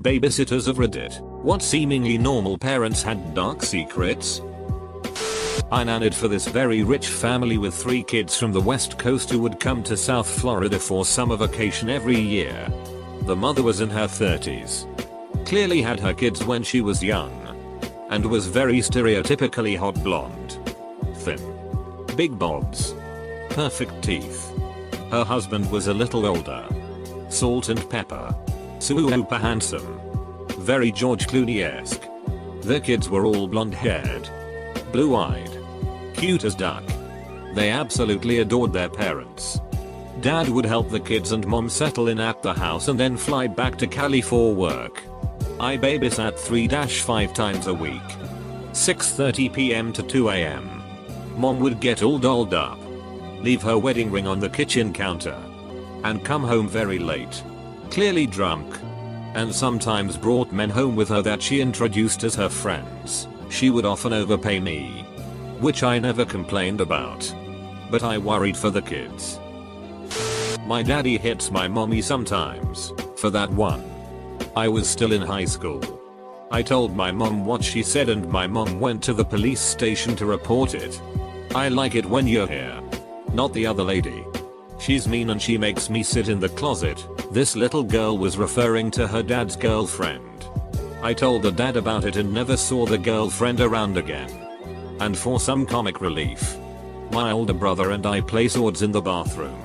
Babysitters of Reddit. What seemingly normal parents had dark secrets? I nannied for this very rich family with 3 kids from the west coast who would come to South Florida for summer vacation every year. The mother was in her 30s. Clearly had her kids when she was young. And was very stereotypically hot blonde. Thin. Big bobs. Perfect teeth. Her husband was a little older. Salt and pepper. Super handsome. Very George Clooney-esque. The kids were all blonde haired. Blue eyed. Cute as duck. They absolutely adored their parents. Dad would help the kids and mom settle in at the house and then fly back to Cali for work. I babysat 3-5 times a week. 6:30 p.m. to 2 a.m. Mom would get all dolled up. Leave her wedding ring on the kitchen counter. And come home very late. Clearly drunk. And sometimes brought men home with her that she introduced as her friends. She would often overpay me. Which I never complained about. But I worried for the kids. My daddy hits my mommy sometimes. For that one. I was still in high school. I told my mom what she said and my mom went to the police station to report it. I like it when you're here. Not the other lady. She's mean and she makes me sit in the closet. This little girl was referring to her dad's girlfriend. I told the dad about it and never saw the girlfriend around again. And for some comic relief, my older brother and I play swords in the bathroom.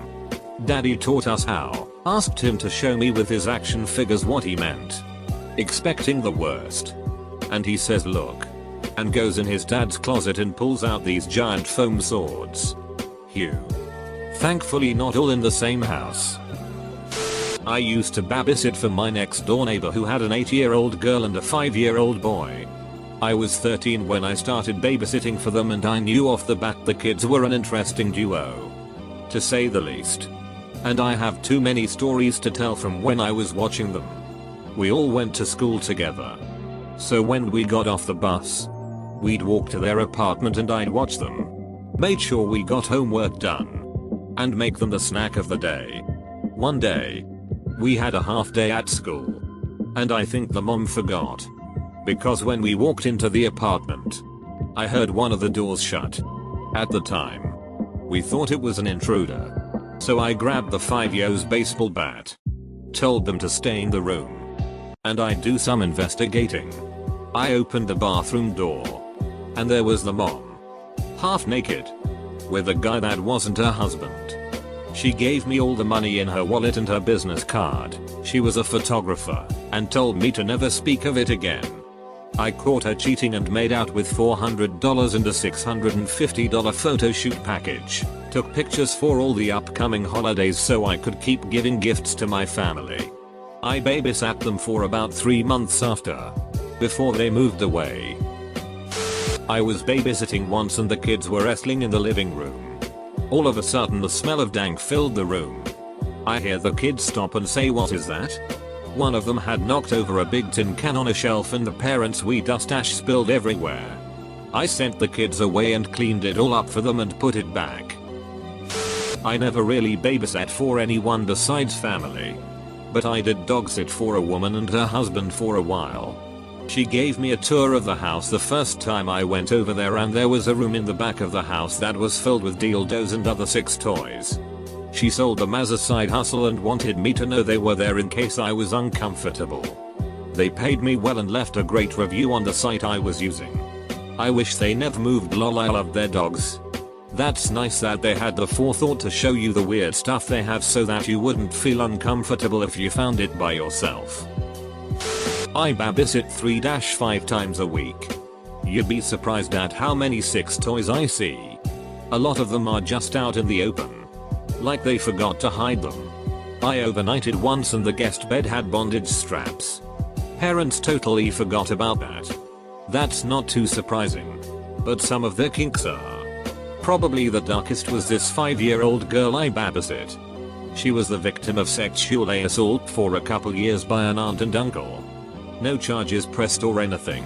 Daddy taught us how, asked him to show me with his action figures what he meant. Expecting the worst. And he says look. And goes in his dad's closet and pulls out these giant foam swords. Hugh. Thankfully not all in the same house. I used to babysit for my next door neighbor who had an 8-year-old girl and a 5-year-old boy. I was 13 when I started babysitting for them and I knew off the bat the kids were an interesting duo. To say the least. And I have too many stories to tell from when I was watching them. We all went to school together. So when we got off the bus, we'd walk to their apartment and I'd watch them. Made sure we got homework done. And make them the snack of the day. One day, we had a half day at school. And I think the mom forgot. Because when we walked into the apartment, I heard one of the doors shut. At the time, we thought it was an intruder. So I grabbed the 5-year's baseball bat. Told them to stay in the room. And I'd do some investigating. I opened the bathroom door. And there was the mom. Half naked. With a guy that wasn't her husband. She gave me all the money in her wallet and her business card. She was a photographer. And told me to never speak of it again. I caught her cheating and made out with $400 and a $650 photo shoot package. Took pictures for all the upcoming holidays so I could keep giving gifts to my family. I babysat them for about 3 months after. Before they moved away. I was babysitting once and the kids were wrestling in the living room. All of a sudden the smell of dank filled the room. I hear the kids stop and say what is that? One of them had knocked over a big tin can on a shelf and the parents' wee dust ash spilled everywhere. I sent the kids away and cleaned it all up for them and put it back. I never really babysat for anyone besides family. But I did dog sit for a woman and her husband for a while. She gave me a tour of the house the first time I went over there and there was a room in the back of the house that was filled with dildos and other sex toys. She sold them as a side hustle and wanted me to know they were there in case I was uncomfortable. They paid me well and left a great review on the site I was using. I wish they never moved, lol. I love their dogs. That's nice that they had the forethought to show you the weird stuff they have so that you wouldn't feel uncomfortable if you found it by yourself. I babysit 3-5 times a week. You'd be surprised at how many sex toys I see. A lot of them are just out in the open. Like they forgot to hide them. I overnighted once and the guest bed had bondage straps. Parents totally forgot about that. That's not too surprising. But some of their kinks are. Probably the darkest was this 5-year-old girl I babysit. She was the victim of sexual assault for a couple years by an aunt and uncle. No charges pressed or anything.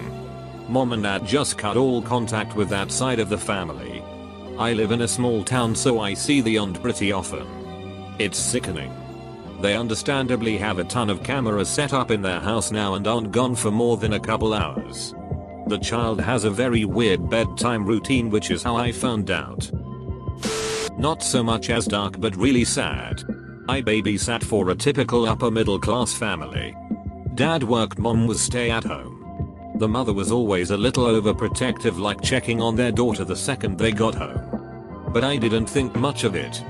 Mom and dad just cut all contact with that side of the family. I live in a small town so I see the aunt pretty often. It's sickening. They understandably have a ton of cameras set up in their house now and aren't gone for more than a couple hours. The child has a very weird bedtime routine, which is how I found out. Not so much as dark but really sad. I babysat for a typical upper middle class family. Dad worked, mom was stay at home. The mother was always a little overprotective, like checking on their daughter the second they got home. But I didn't think much of it.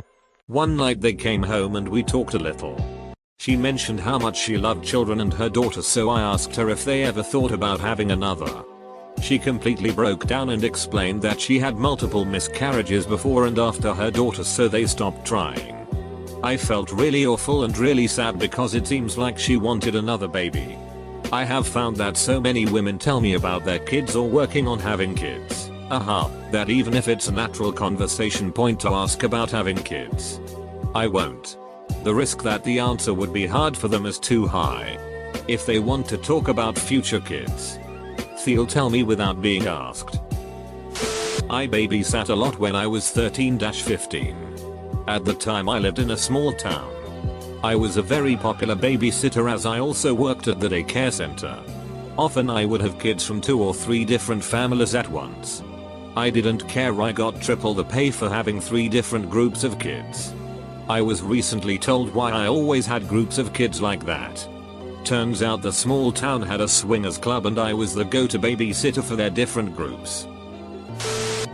One night they came home and we talked a little. She mentioned how much she loved children and her daughter, so I asked her if they ever thought about having another. She completely broke down and explained that she had multiple miscarriages before and after her daughter, so they stopped trying. I felt really awful and really sad because it seems like she wanted another baby. I have found that so many women tell me about their kids or working on having kids. That even if it's a natural conversation point to ask about having kids, I won't. The risk that the answer would be hard for them is too high. If they want to talk about future kids, they'll tell me without being asked. I babysat a lot when I was 13-15. At the time I lived in a small town. I was a very popular babysitter as I also worked at the daycare center. Often I would have kids from 2 or 3 different families at once. I didn't care, I got triple the pay for having 3 different groups of kids. I was recently told why I always had groups of kids like that. Turns out the small town had a swingers club and I was the go-to babysitter for their different groups.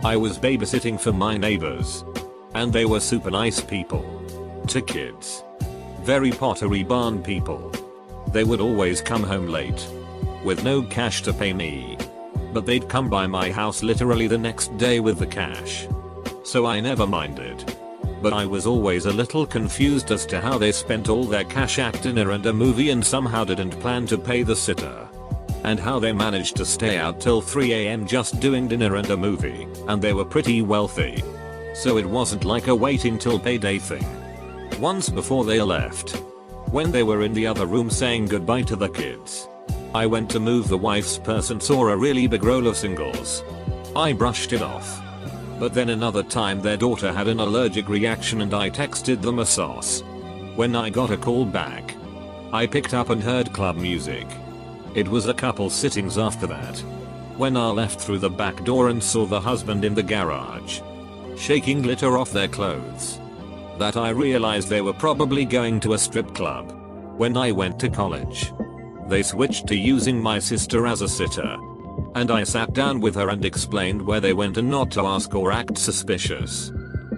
I was babysitting for my neighbors. And they were super nice people. To kids. Very Pottery Barn people. They would always come home late. With no cash to pay me. But they'd come by my house literally the next day with the cash. So I never minded. But I was always a little confused as to how they spent all their cash at dinner and a movie and somehow didn't plan to pay the sitter. And how they managed to stay out till 3 AM just doing dinner and a movie, and they were pretty wealthy. So it wasn't like a waiting till payday thing. Once before they left, when they were in the other room saying goodbye to the kids, I went to move the wife's purse and saw a really big roll of singles. I brushed it off. But then another time their daughter had an allergic reaction and I texted them a sauce. When I got a call back, I picked up and heard club music. It was a couple sittings after that. When I left through the back door and saw the husband in the garage, shaking glitter off their clothes, that I realized they were probably going to a strip club. When I went to college, they switched to using my sister as a sitter. And I sat down with her and explained where they went and not to ask or act suspicious.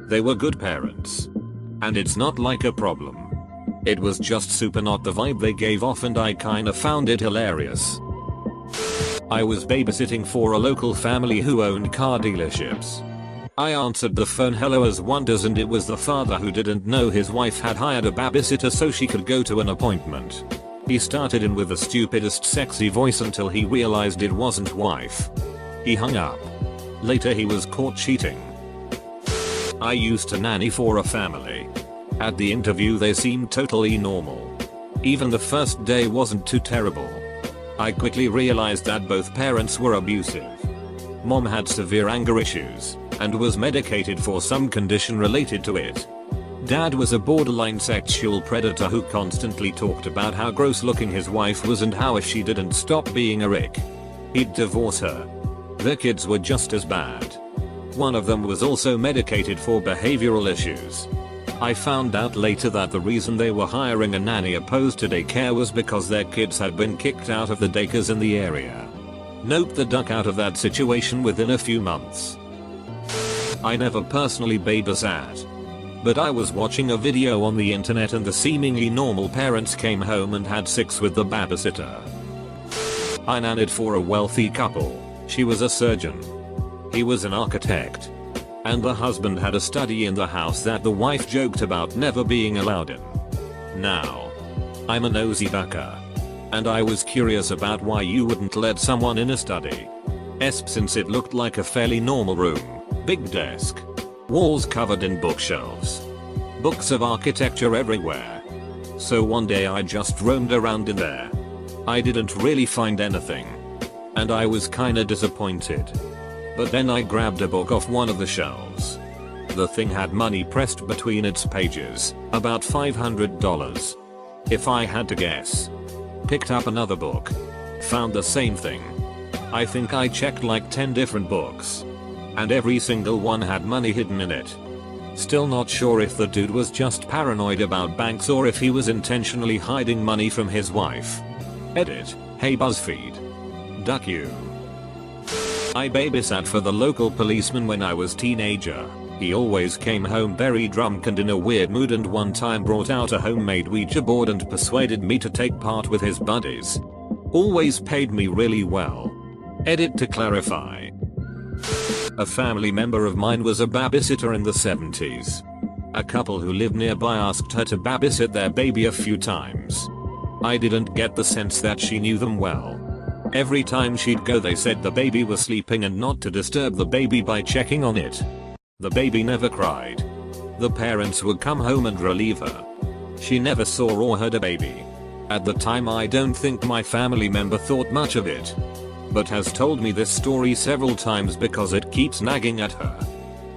They were good parents. And it's not like a problem. It was just super not the vibe they gave off and I kinda found it hilarious. I was babysitting for a local family who owned car dealerships. I answered the phone hello as one does, and it was the father who didn't know his wife had hired a babysitter so she could go to an appointment. He started in with the stupidest sexy voice until he realized it wasn't wife. He hung up. Later he was caught cheating. I used to nanny for a family. At the interview they seemed totally normal. Even the first day wasn't too terrible. I quickly realized that both parents were abusive. Mom had severe anger issues and was medicated for some condition related to it. Dad was a borderline sexual predator who constantly talked about how gross looking his wife was and how if she didn't stop being a rick, he'd divorce her. Their kids were just as bad. One of them was also medicated for behavioral issues. I found out later that the reason they were hiring a nanny opposed to daycare was because their kids had been kicked out of the daycares in the area. Nope, the duck out of that situation within a few months. I never personally babysat. But I was watching a video on the internet and the seemingly normal parents came home and had sex with the babysitter. I nannied for a wealthy couple. She was a surgeon. He was an architect. And the husband had a study in the house that the wife joked about never being allowed in. Now, I'm a nosy ducker. And I was curious about why you wouldn't let someone in a study. Since it looked like a fairly normal room. Big desk. Walls covered in bookshelves. Books of architecture everywhere. So one day I just roamed around in there. I didn't really find anything. And I was kinda disappointed. But then I grabbed a book off one of the shelves. The thing had money pressed between its pages, about $500. If I had to guess. Picked up another book. Found the same thing. I think I checked like 10 different books. And every single one had money hidden in it. Still not sure if the dude was just paranoid about banks or if he was intentionally hiding money from his wife. Edit. Hey BuzzFeed. Duck you. I babysat for the local policeman when I was teenager. He always came home very drunk and in a weird mood, and one time brought out a homemade Ouija board and persuaded me to take part with his buddies. Always paid me really well. Edit to clarify. A family member of mine was a babysitter in the 70s. A couple who lived nearby asked her to babysit their baby a few times. I didn't get the sense that she knew them well. Every time she'd go they said the baby was sleeping and not to disturb the baby by checking on it. The baby never cried. The parents would come home and relieve her. She never saw or heard a baby. At the time I don't think my family member thought much of it, but has told me this story several times because it keeps nagging at her.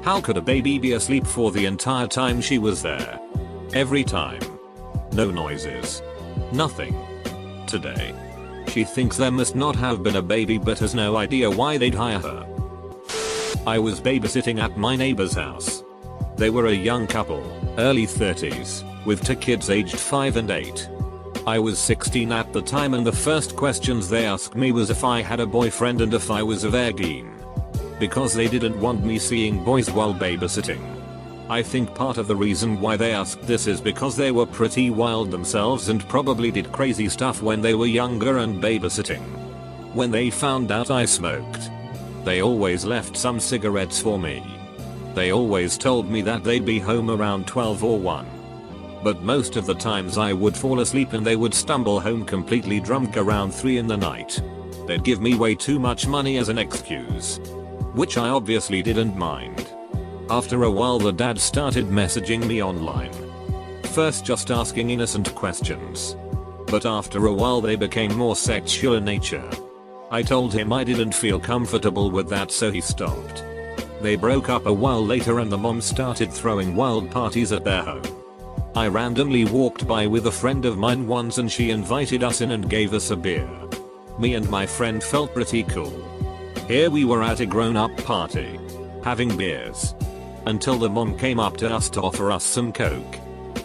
How could a baby be asleep for the entire time she was there? Every time. No noises. Nothing. Today. She thinks there must not have been a baby but has no idea why they'd hire her. I was babysitting at my neighbor's house. They were a young couple, early 30s, with 2 kids aged 5 and 8. I was 16 at the time and the first questions they asked me was if I had a boyfriend and if I was a virgin. Because they didn't want me seeing boys while babysitting. I think part of the reason why they asked this is because they were pretty wild themselves and probably did crazy stuff when they were younger and babysitting. When they found out I smoked, they always left some cigarettes for me. They always told me that they'd be home around 12 or 1. But most of the times I would fall asleep and they would stumble home completely drunk around 3 in the night. They'd give me way too much money as an excuse, which I obviously didn't mind. After a while the dad started messaging me online. First just asking innocent questions, but after a while they became more sexual in nature. I told him I didn't feel comfortable with that, so he stopped. They broke up a while later and the mom started throwing wild parties at their home. I randomly walked by with a friend of mine once and she invited us in and gave us a beer. Me and my friend felt pretty cool. Here we were at a grown-up party, having beers, until the mom came up to us to offer us some coke.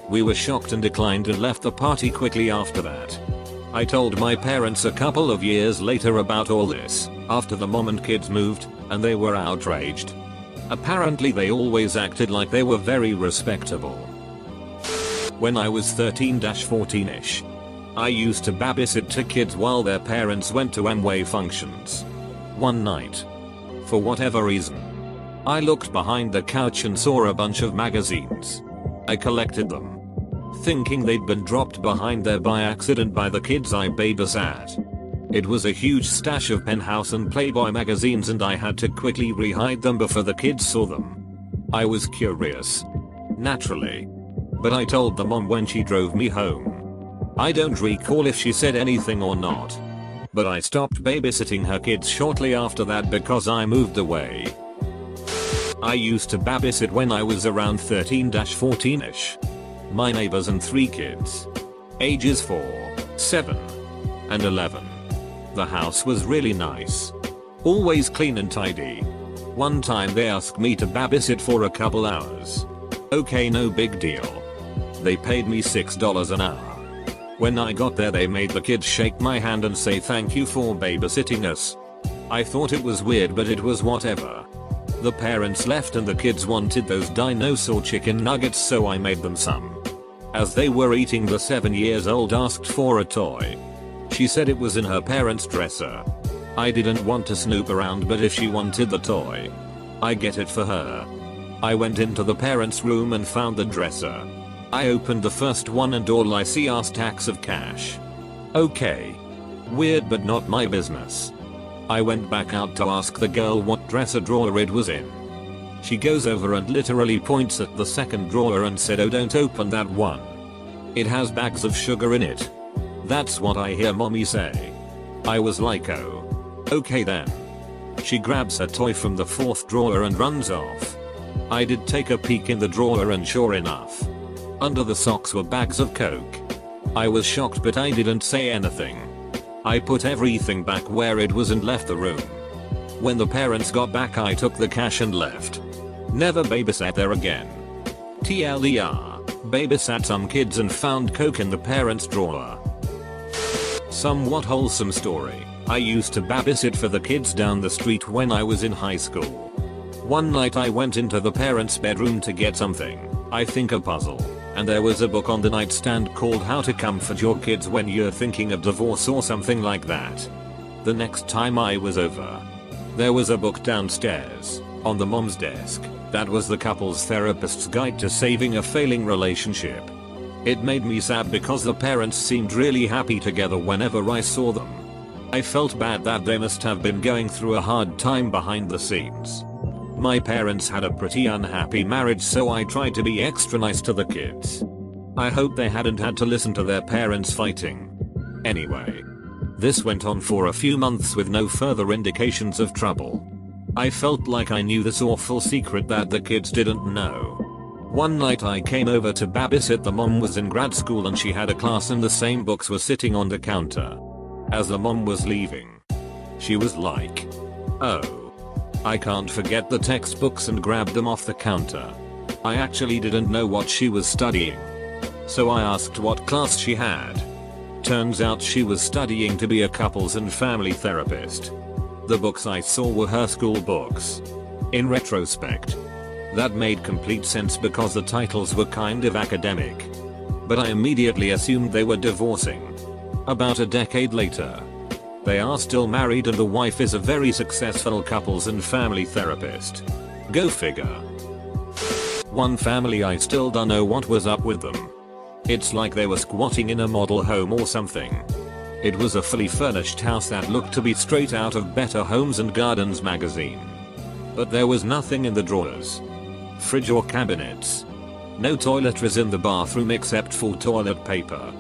We were shocked and declined and left the party quickly after that. I told my parents a couple of years later about all this, after the mom and kids moved, and they were outraged. Apparently they always acted like they were very respectable. When I was 13-14ish, I used to babysit 2 kids while their parents went to Amway functions. One night, for whatever reason, I looked behind the couch and saw a bunch of magazines. I collected them, thinking they'd been dropped behind there by accident by the kids I babysat. It was a huge stash of Penthouse and Playboy magazines and I had to quickly re-hide them before the kids saw them. I was curious, naturally, but I told the mom when she drove me home. I don't recall if she said anything or not, but I stopped babysitting her kids shortly after that because I moved away. I used to babysit when I was around 13-14ish. My neighbors and 3 kids, ages 4, 7, and 11. The house was really nice, always clean and tidy. One time they asked me to babysit for a couple hours. Okay, no big deal. They paid me $6 an hour. When I got there they made the kids shake my hand and say thank you for babysitting us. I thought it was weird but it was whatever. The parents left and the kids wanted those dinosaur chicken nuggets, so I made them some. As they were eating, the 7-year-old asked for a toy. She said it was in her parents' dresser. I didn't want to snoop around, but if she wanted the toy, I get it for her. I went into the parents' room and found the dresser. I opened the first one and all I see are stacks of cash. Okay. Weird but not my business. I went back out to ask the girl what dresser drawer it was in. She goes over and literally points at the second drawer and said, "Oh, don't open that one. It has bags of sugar in it." That's what I hear mommy say. I was like, oh. Okay then. She grabs her toy from the 4th drawer and runs off. I did take a peek in the drawer and sure enough, under the socks were bags of coke. I was shocked, but I didn't say anything. I put everything back where it was and left the room. When the parents got back, I took the cash and left. Never babysat there again. TLDR, babysat some kids and found coke in the parents' drawer. Somewhat wholesome story. I used to babysit for the kids down the street when I was in high school. One night I went into the parents' bedroom to get something, I think a puzzle, and there was a book on the nightstand called How to Comfort Your Kids When You're Thinking of Divorce or something like that. The next time I was over, there was a book downstairs, on the mom's desk, that was the couple's therapist's guide to saving a failing relationship. It made me sad because the parents seemed really happy together whenever I saw them. I felt bad that they must have been going through a hard time behind the scenes. My parents had a pretty unhappy marriage, so I tried to be extra nice to the kids. I hope they hadn't had to listen to their parents fighting. Anyway, this went on for a few months with no further indications of trouble. I felt like I knew this awful secret that the kids didn't know. One night I came over to babysit. The mom was in grad school and she had a class and the same books were sitting on the counter. As the mom was leaving, she was like, "Oh, I can't forget the textbooks," and grabbed them off the counter. I actually didn't know what she was studying, so I asked what class she had. Turns out she was studying to be a couples and family therapist. The books I saw were her school books. In retrospect, that made complete sense because the titles were kind of academic. But I immediately assumed they were divorcing. About a decade later, they are still married and the wife is a very successful couples and family therapist. Go figure. One family, I still don't know what was up with them. It's like they were squatting in a model home or something. It was a fully furnished house that looked to be straight out of Better Homes and Gardens magazine. But there was nothing in the drawers, fridge or cabinets. No toiletries in the bathroom except for toilet paper.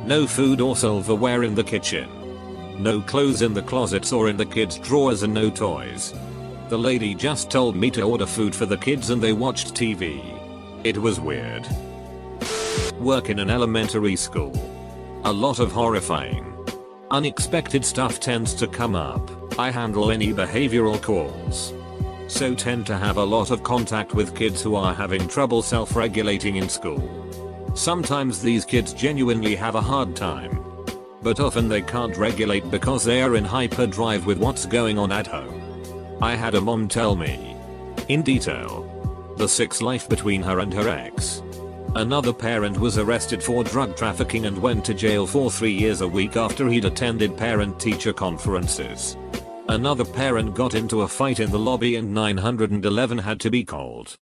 No food or silverware in the kitchen. No clothes in the closets or in the kids' drawers, and no toys. The lady just told me to order food for the kids and they watched TV. It was weird. Work in an elementary school. A lot of horrifying, unexpected stuff tends to come up. I handle any behavioral calls, so tend to have a lot of contact with kids who are having trouble self-regulating in school. Sometimes these kids genuinely have a hard time, but often they can't regulate because they are in hyperdrive with what's going on at home. I had a mom tell me, in detail, the sex life between her and her ex. Another parent was arrested for drug trafficking and went to jail for 3 years a week after he'd attended parent-teacher conferences. Another parent got into a fight in the lobby and 911 had to be called.